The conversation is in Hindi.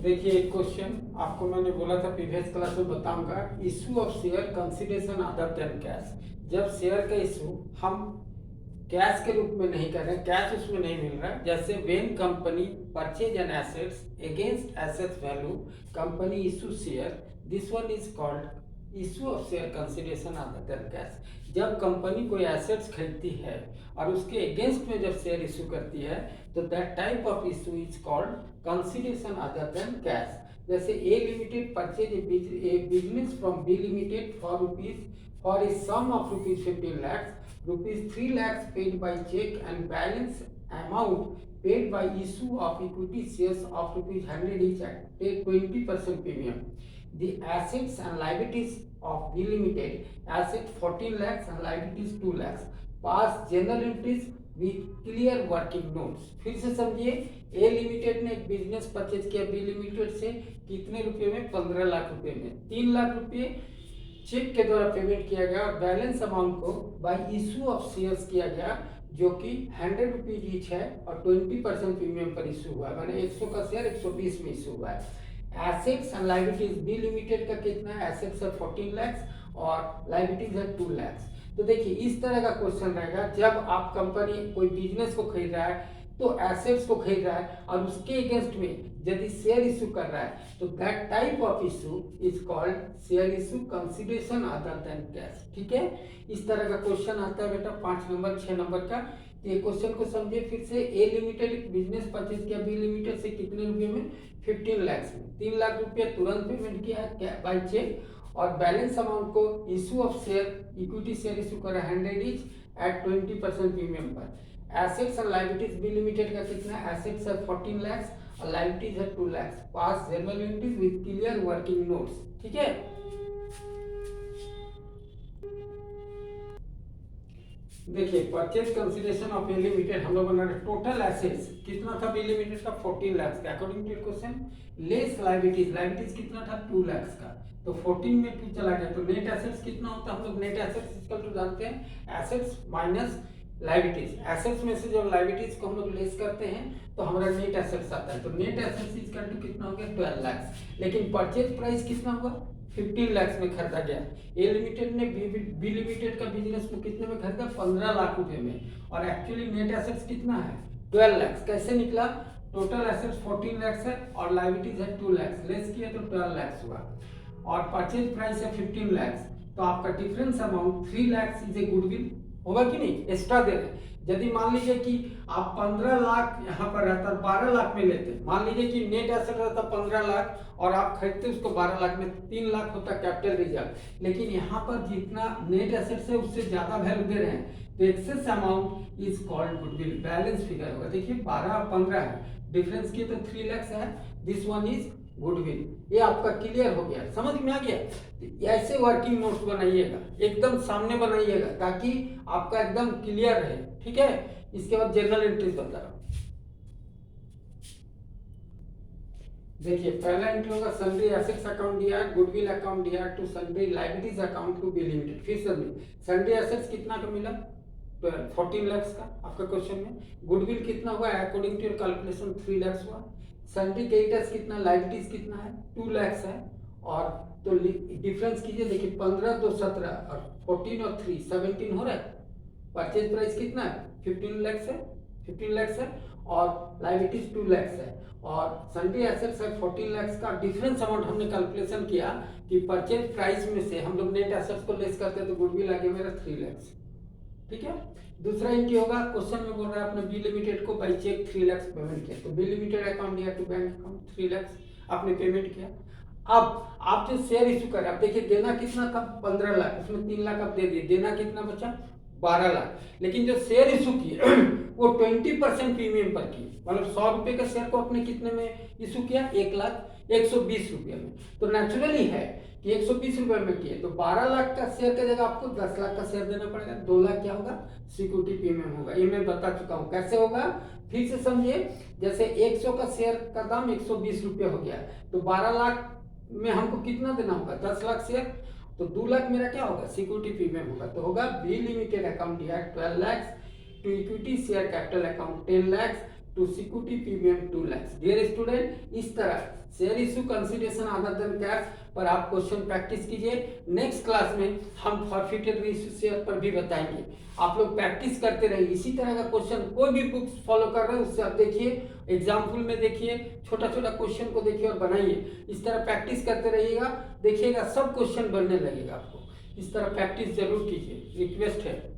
देखिए एक क्वेश्चन आपको मैंने बोला था प्रीवियस क्लास में बताऊंगा। Issue of share consideration other than cash. जब शेयर का इशू हम कैश के रूप में नहीं कर रहे, कैश उसमें नहीं मिल रहा, जैसे when company purchase an assets against assets value company issue share, this one is called issue of share consideration other than cash. जब कंपनी कोई एसेट्स खरीदती है और उसके अगेंस्ट में जब शेयर इशू करती है तो that type of issue is called consideration other than cash. जैसे a limited purchase a business from B limited for rupees for a sum of rupees 15 lakhs, rupees 3 lakhs paid by check and balance amount paid by issue of equity shares of rupees 100 each at a 20% premium. The assets and liabilities of B Limited, asset 14 lakhs and liabilities 2 lakhs. Pass journal entries with clear working notes. फिर से समझिए, ए लिमिटेड ने एक बिजनेस परचेज किया बी लिमिटेड से, कितने रुपए में? 15 लाख रुपए में। 3 लाख रुपए चेक के द्वारा पेमेंट किया गया और बैलेंस अमाउंट को बाय इशू ऑफ शेयर्स किया गया, जो कि 100 रुपीज ईच है और 20% प्रीमियम पर इशू हुआ है, माने 100 का शेयर 120 में इशू हुआ है। Assets and liabilities B limited का कितना है? एसेट्स है 14 lakhs और लायबिलिटीज है 2 lakhs। तो देखिए इस तरह का क्वेश्चन रहेगा, जब आप कंपनी कोई बिजनेस को खरीद रहा है तो एसेट्स को खरीद रहा है और उसके अगेंस्ट में यदि शेयर इशू कर रहा है तो that type of issue is called share issue consideration other than cash. ठीक है, इस तरह का क्वेश्चन आता है बेटा 5 नंबर 6 नंबर का। ये क्वेश्चन को समझिए फिर से। ए लिमिटेड बिजनेस परचेज किया बी लिमिटेड से कितने रुपए में? 15 lakhs में। 3 लाख रुपया तुरंत पेमेंट किया है बाय चेक और बैलेंस अमाउंट को issue of share equity share issue करा 100 ईच एट 20% प्रीमियम पर। Assets and liabilities B limited का कितना है? एसेट्स है 14 lakhs और लायबिलिटीज है 2 lakhs। Pass journal entries with clear working notes. ठीक है, देखिए purchase consideration of A limited हम लोग बना रहे। टोटल एसेट्स कितना था बी लिमिटेड का? 14 lakhs का। According to question less liabilities, liabilities कितना था? 2 lakhs का। तो 14 में 2 चला गया तो नेट एसेट्स कितना होता है? हम लोग नेट एसेट्स इक्वल टू जानते हैं एसेट्स माइनस लायबिलिटीज। एसेट्स में से जब लायबिलिटीज को हम लोग लेस करते हैं तो हमारा नेट एसेट्स आता है। तो नेट एसेट्स इक्वल टू कितना हो गया? 12 lakhs। लेकिन परचेज प्राइस कितना हुआ? 15 lakhs में खरीदा गया। ए लिमिटेड ने बी लिमिटेड का बिजनेस में कितने में खरीदा? 15 लाख रुपए में। और एक्चुअली नेट एसेट्स कितना है? 12 lakhs। कैसे निकला? टोटल एसेट्स 14 lakhs है और लायबिलिटीज है 2 lakhs, लेस किया तो 12 lakhs हुआ और परचेज प्राइस है 15 lakhs। तो आपका difference amount 3 lakhs is a goodwill होगा कि नहीं? एक्स्ट्रा दे रहे हैं। यदि मान लीजिए कि आप 15 लाख यहाँ पर रहता 12 लाख में लेते, मान लीजिए कि नेट एसेट रहता 15 लाख और आप खरीदते उसको 12 लाख में, 3 लाख होता कैपिटल रिजर्व। लेकिन यहाँ पर जितना नेट एसेट्स है उससे ज्यादा वैल्यू दे रहे हैं तो excess amount is called goodwill. Balance figure होगा, देखिए 12 और 15 है, डिफरेंस किए तो 3 lakhs है, दिस वन इज गुडविल। ये आपका क्लियर हो गया, समझ में आ गया? ऐसे वर्किंग नोट्स बनाइएगा, एकदम सामने बनाइएगा ताकि आपका एकदम क्लियर रहे। ठीक है, इसके बाद जर्नल एंट्रीज बता रहा हूं। देखिए पहला एंट्री होगा सन्ड्री एसेट्स अकाउंट दिया, गुडविल अकाउंट दिया to sundry liabilities account to B limited. फिर सन्ड्री एसेट्स कितना का मिला? 14 lakhs का आपका क्वेश्चन में। गुडविल कितना हुआ? According to your calculation 3 lakhs हुआ। सन्ड्री क्रेडिटर्स कितना? लायबिलिटीज कितना है? 2 lakhs है। और तो डिफरेंस कीजिए, देखिए 15 2 17 और 14 और 3 17 हो रहा है। परचेज प्राइस कितना है? 15 lakhs है, 15 lakhs है और लायबिलिटीज 2 lakhs है और सन्ड्री एसेट्स है 14 lakhs का। डिफरेंस अमाउंट हमने कैलकुलेशन किया कि परचेज प्राइस में से हम लोग नेट एसेट्स को लेस करते हैं तो गुडविल आ गया मेरा 3 lakhs। ठीक है, दूसरा इनकी होगा, क्वेश्चन में बोल रहा है आपने बी लिमिटेड को बाई चेक 3 lakhs पेमेंट किया, तो बी लिमिटेड अकाउंट दिया टू बैंक अकाउंट 3 lakhs आपने पेमेंट किया। अब आप जो शेयर इशू कर, अब देखिए देना कितना था? 15 लाख, उसमें 3 लाख आप दे दिए, देना कितना बचा? 12 लाख। लेकिन जो शेयर इशू किए वो 20% प्रीमियम पर किए, मतलब 100 रुपए का शेयर को आपने कितने में इशू किया? 1,120 रुपये में। तो नेचुरली है कि 120 रुपए में किए तो 12 लाख का शेयर की जगह आपको 10 लाख का शेयर देना पड़ेगा। 2 लाख क्या होगा? सिक्योरिटी प्रीमियम होगा। ये मैं बता चुका हूँ कैसे होगा, फिर से समझिए। जैसे 100 का शेयर का दाम 120 रुपये हो गया तो 12 लाख में हमको कितना देना होगा? 10 लाख शेयर, तो 2 लाख मेरा क्या होगा? सिक्योरिटी प्रीमियम होगा। तो होगा बी लिमिटेड अकाउंट दिया 12 lakhs to equity share capital account 10 lakhs to security premium 2 lakhs। Dear student, इस तरह share issue consideration other than cash पर आप क्वेश्चन प्रैक्टिस कीजिए। नेक्स्ट क्लास में हम फॉरफिटेड इशू शेयर पर भी बताएंगे। आप लोग प्रैक्टिस करते रहिए। इसी तरह का क्वेश्चन कोई भी बुक्स फॉलो कर रहे हैं उससे आप देखिए, एग्जाम्पल में देखिए, छोटा छोटा क्वेश्चन को देखिए और बनाइए। इस तरह प्रैक्टिस करते रहिएगा, देखिएगा सब क्वेश्चन बनने लगेगा आपको। इस तरह प्रैक्टिस जरूर कीजिए, रिक्वेस्ट है।